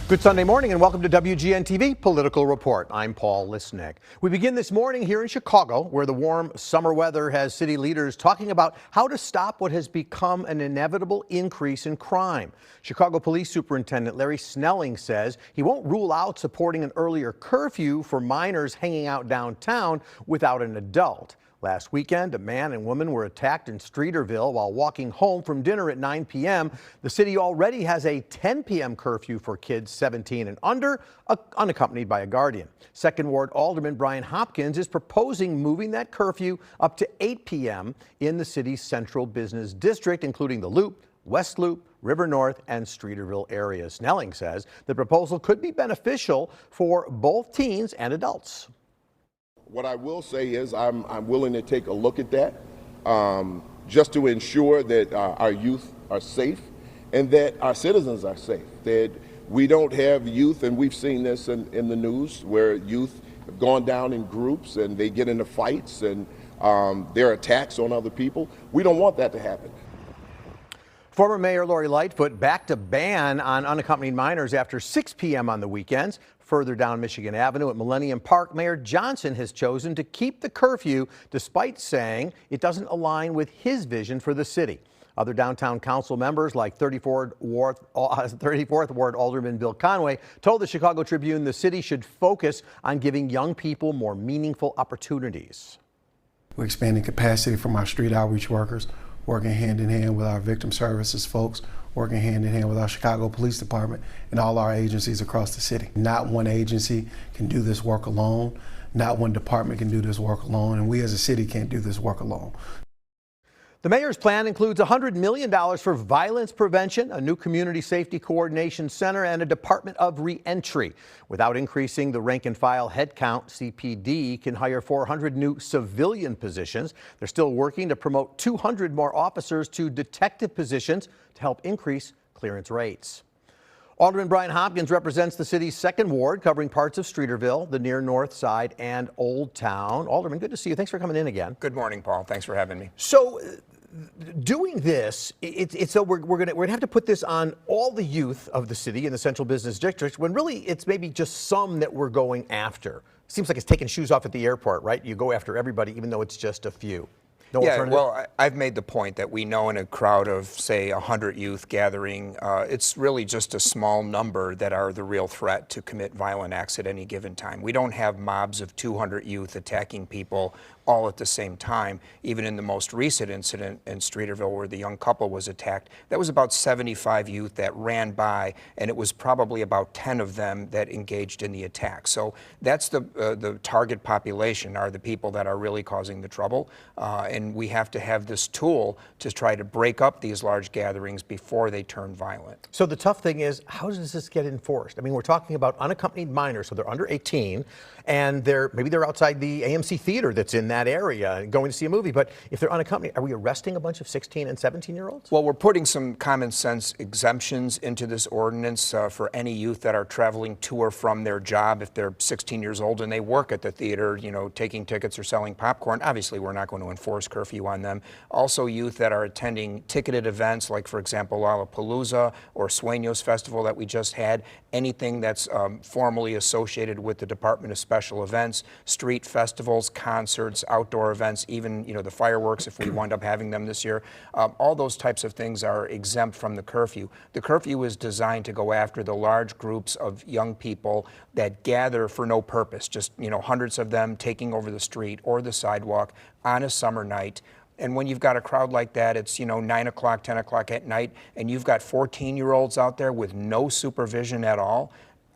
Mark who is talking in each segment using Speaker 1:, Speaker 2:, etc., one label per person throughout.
Speaker 1: Good Sunday morning and welcome to WGN-TV Political Report. I'm Paul Lisnek. We begin this morning here in Chicago, where the warm summer weather has city leaders talking about how to stop what has become an inevitable increase in crime. Chicago Police Superintendent Larry Snelling says he won't rule out supporting an earlier curfew for minors hanging out downtown without an adult. Last weekend, a man and woman were attacked in Streeterville while walking home from dinner at 9 p.m. The city already has a 10 p.m. curfew for kids 17 and under, unaccompanied by a guardian. Second Ward Alderman Brian Hopkins is proposing moving that curfew up to 8 p.m. in the city's central business district, including the Loop, West Loop, River North, and Streeterville areas. Snelling says the proposal could be beneficial for both teens and adults.
Speaker 2: What I will say is I'm willing to take a look at that just to ensure that our youth are safe and that our citizens are safe, that we don't have youth, and we've seen this in the news, where youth have gone down in groups and they get into fights and there are attacks on other people. We don't want that to happen.
Speaker 1: Former Mayor Lori Lightfoot backed a ban on unaccompanied minors after 6 p.m. on the weekends. Further down Michigan Avenue at Millennium Park, Mayor Johnson has chosen to keep the curfew despite saying it doesn't align with his vision for the city. Other downtown council members like 34th Ward Alderman Bill Conway told the Chicago Tribune the city should focus on giving young people more meaningful opportunities.
Speaker 3: We're expanding capacity from our street outreach workers, working hand in hand with our victim services folks, working hand in hand with our Chicago Police Department and all our agencies across the city. Not one agency can do this work alone. Not one department can do this work alone, and we as a city can't do this work alone.
Speaker 1: The mayor's plan includes $100 million for violence prevention, a new community safety coordination center, and a Department of Reentry. Without increasing the rank and file headcount, CPD can hire 400 new civilian positions. They're still working to promote 200 more officers to detective positions to help increase clearance rates. Alderman Brian Hopkins represents the city's second ward, covering parts of Streeterville, the near north side, and Old Town. Alderman, good to see you. Thanks for coming in again.
Speaker 4: Good morning, Paul. Thanks for having me.
Speaker 1: So, doing this, so we're gonna have to put this on all the youth of the city in the central business district, when really it's maybe just some that we're going after. Seems like it's taking shoes off at the airport, right? You go after everybody, even though it's just a few. No
Speaker 4: yeah, well, I've made the point that we know in a crowd of, say, 100 youth gathering, it's really just a small number that are the real threat to commit violent acts at any given time. We don't have mobs of 200 youth attacking people all at the same time. Even in the most recent incident in Streeterville where the young couple was attacked, that was about 75 youth that ran by, and it was probably about 10 of them that engaged in the attack. So that's the target population, are the people that are really causing the trouble. And we have to have this tool to try to break up these large gatherings before they turn violent.
Speaker 1: So the tough thing is, how does this get enforced? I mean, we're talking about unaccompanied minors, so they're under 18, and maybe they're outside the AMC theater that's in that area going to see a movie. But if they're unaccompanied, are we arresting a bunch of 16 and 17-year-olds?
Speaker 4: Well, we're putting some common sense exemptions into this ordinance for any youth that are traveling to or from their job. If they're 16 years old and they work at the theater, you know, taking tickets or selling popcorn, obviously we're not going to enforce curfew on them. Also, youth that are attending ticketed events like, for example, Lollapalooza or Sueños Festival that we just had, anything that's formally associated with the Department of Special Events, street festivals, concerts, outdoor events, even, you know, the fireworks if we wind up having them this year. All those types of things are exempt from the curfew. The curfew is designed to go after the large groups of young people that gather for no purpose, just, you know, hundreds of them taking over the street or the sidewalk on a summer night. And when you've got a crowd like that, it's, you know, 9 o'clock, 10 o'clock at night, and you've got 14-year-olds out there with no supervision at all.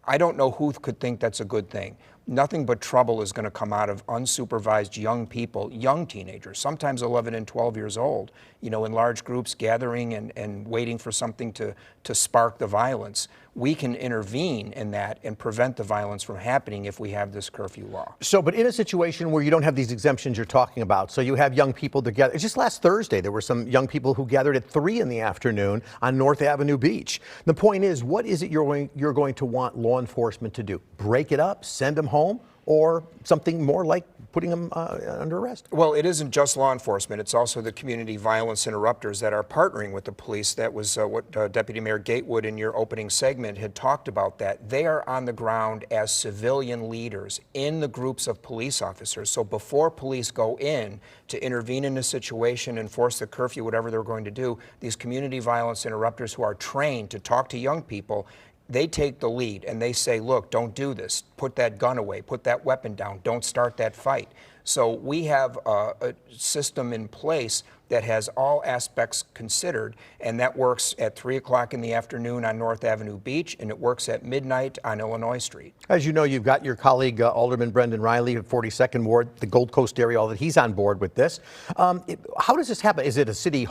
Speaker 4: I don't know who could think that's a good thing. Nothing but trouble is going to come out of unsupervised young people, young teenagers, sometimes 11 and 12 years old, you know, in large groups gathering and waiting for something to spark the violence. We can intervene in that and prevent the violence from happening if we have this curfew law.
Speaker 1: So, but in a situation where you don't have these exemptions you're talking about, so you have young people together. Just last Thursday, there were some young people who gathered at 3 in the afternoon on North Avenue Beach. The point is, what is it you're going to want law enforcement to do? Break it up, send them home? or something more like putting them under arrest?
Speaker 4: Well, it isn't just law enforcement. It's also the community violence interrupters that are partnering with the police. That was what Deputy Mayor Gatewood in your opening segment had talked about, that they are on the ground as civilian leaders in the groups of police officers. So before police go in to intervene in a situation, enforce the curfew, whatever they're going to do, these community violence interrupters who are trained to talk to young people, they take the lead and they say, look, don't do this. Put that gun away. Put that weapon down. Don't start that fight. So we have a system in place that has all aspects considered, and that works at 3 o'clock in the afternoon on North Avenue Beach, and it works at midnight on Illinois Street.
Speaker 1: As you know, you've got your colleague Alderman Brendan Riley of 42nd Ward, the Gold Coast area, all that he's on board with this. How does this happen? Is it a city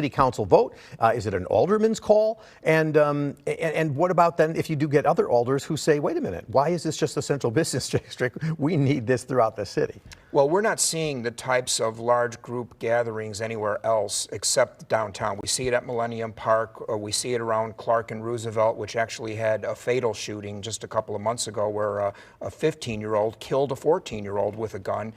Speaker 1: council vote? Is it an alderman's call? And what about then if you do get other alders who say, wait a minute, why is this just a central business district? We need this throughout the city.
Speaker 4: Well, we're not seeing the types of large group gatherings anywhere else except downtown. We see it at Millennium Park. We see it around Clark and Roosevelt, which actually had a fatal shooting just a couple of months ago where a 15-year-old killed a 14-year-old with a gun.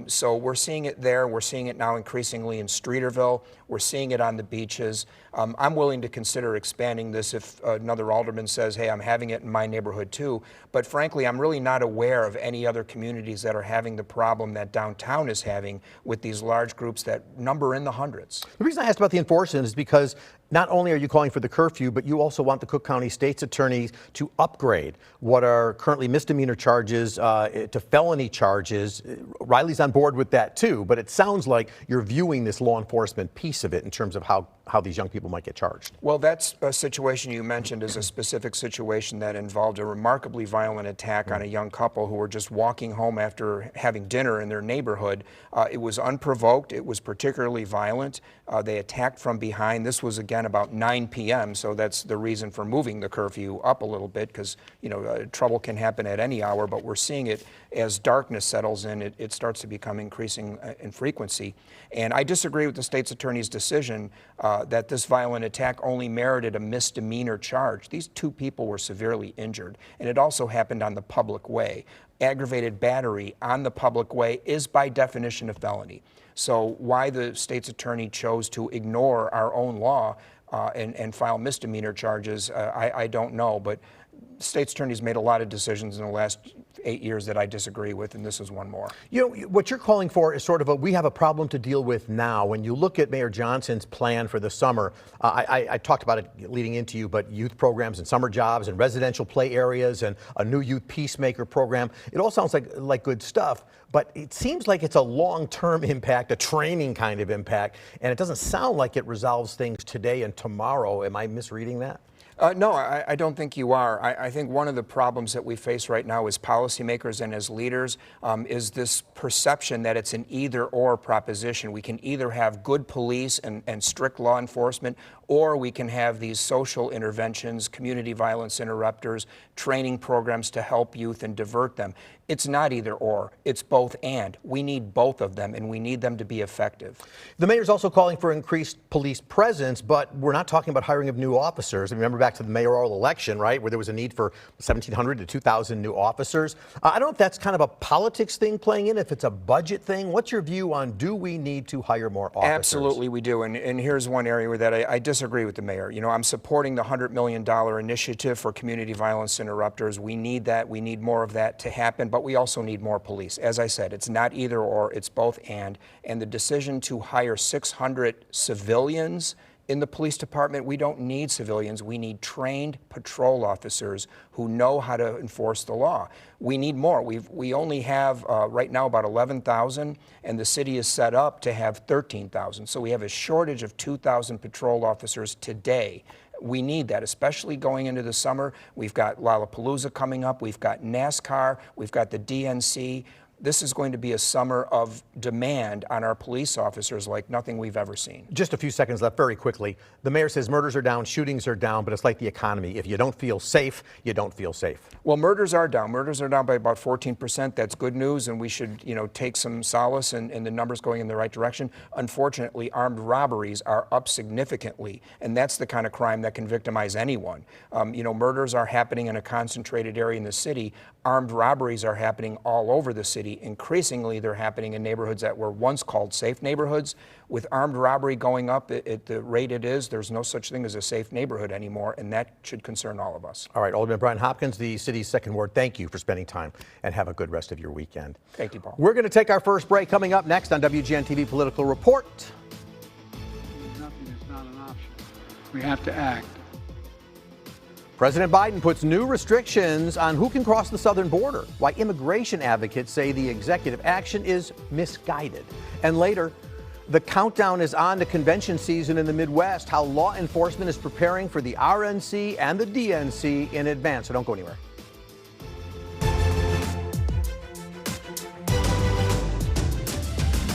Speaker 4: So we're seeing it there. We're seeing it now increasingly in Streeterville. We're seeing it on the beaches. I'm willing to consider expanding this if another alderman says, hey, I'm having it in my neighborhood too. But frankly, I'm really not aware of any other communities that are having the problem that downtown is having with these large groups that number in the hundreds.
Speaker 1: The reason I asked about the enforcement is because not only are you calling for the curfew, but you also want the Cook County State's Attorney to upgrade what are currently misdemeanor charges to felony charges. Riley's on board with that too, but it sounds like you're viewing this law enforcement piece of it in terms of how these young people might get charged.
Speaker 4: Well, that's a situation you mentioned is a specific situation that involved a remarkably violent attack on a young couple who were just walking home after having dinner in their neighborhood. It was unprovoked. It was particularly violent. They attacked from behind. This was, again, about 9 p.m., so that's the reason for moving the curfew up a little bit because, you know, trouble can happen at any hour, but we're seeing it as darkness settles in. It starts to become increasing in frequency. And I disagree with the state's attorney's decision that this violent attack only merited a misdemeanor charge. These two people were severely injured, and it also happened on the public way. Aggravated battery on the public way is by definition a felony. So why the state's attorney chose to ignore our own law and file misdemeanor charges, I don't know. But state's attorney's made a lot of decisions in the last 8 years that I disagree with, and this is one more.
Speaker 1: You know, what you're calling for is sort of we have a problem to deal with now. When you look at Mayor Johnson's plan for the summer, I talked about it leading into you, but youth programs and summer jobs and residential play areas and a new youth peacemaker program, it all sounds like good stuff, but it seems like it's a long-term impact, a training kind of impact, and it doesn't sound like it resolves things today and tomorrow. Am I misreading that?
Speaker 4: No, I don't think you are. I think one of the problems that we face right now as policymakers and as leaders is this perception that it's an either-or proposition. We can either have good police and strict law enforcement, or we can have these social interventions, community violence interrupters, training programs to help youth and divert them. It's not either or, it's both and. We need both of them, and we need them to be effective.
Speaker 1: The mayor's also calling for increased police presence, but we're not talking about hiring of new officers. Remember back to the mayoral election, right, where there was a need for 1,700 to 2,000 new officers. I don't know if that's kind of a politics thing playing in, if it's a budget thing. What's your view on, do we need to hire more officers?
Speaker 4: Absolutely we do, and here's one area where that I disagree with the mayor. You know, I'm supporting the $100 million initiative for community violence interrupters. We need that. We need more of that to happen, but we also need more police. As I said, it's not either or, it's both and the decision to hire 600 civilians in the police department, we don't need civilians. We need trained patrol officers who know how to enforce the law. We need more. We only have right now about 11,000, and the city is set up to have 13,000. So we have a shortage of 2,000 patrol officers today. We need that, especially going into the summer. We've got Lollapalooza coming up. We've got NASCAR. We've got the DNC. this is going to be a summer of demand on our police officers like nothing we've ever seen.
Speaker 1: Just a few seconds left, very quickly. The mayor says murders are down, shootings are down, but it's like the economy. If you don't feel safe, you don't feel safe.
Speaker 4: Well, murders are down. Murders are down by about 14%. That's good news, and we should, take some solace in the numbers going in the right direction. Unfortunately, armed robberies are up significantly, and that's the kind of crime that can victimize anyone. Murders are happening in a concentrated area in the city. Armed robberies are happening all over the city. Increasingly, they're happening in neighborhoods that were once called safe neighborhoods. With armed robbery going up at the rate it is, there's no such thing as a safe neighborhood anymore, and that should concern all of us.
Speaker 1: All right, Alderman Brian Hopkins, the city's second ward, thank you for spending time, and have a good rest of your weekend.
Speaker 4: Thank you, Paul.
Speaker 1: We're going to take our first break. Coming up next on WGN TV Political Report.
Speaker 5: Nothing is not an option. We have to act.
Speaker 1: President Biden puts new restrictions on who can cross the southern border, why immigration advocates say the executive action is misguided. And later, the countdown is on to convention season in the Midwest, how law enforcement is preparing for the RNC and the DNC in advance. So don't go anywhere.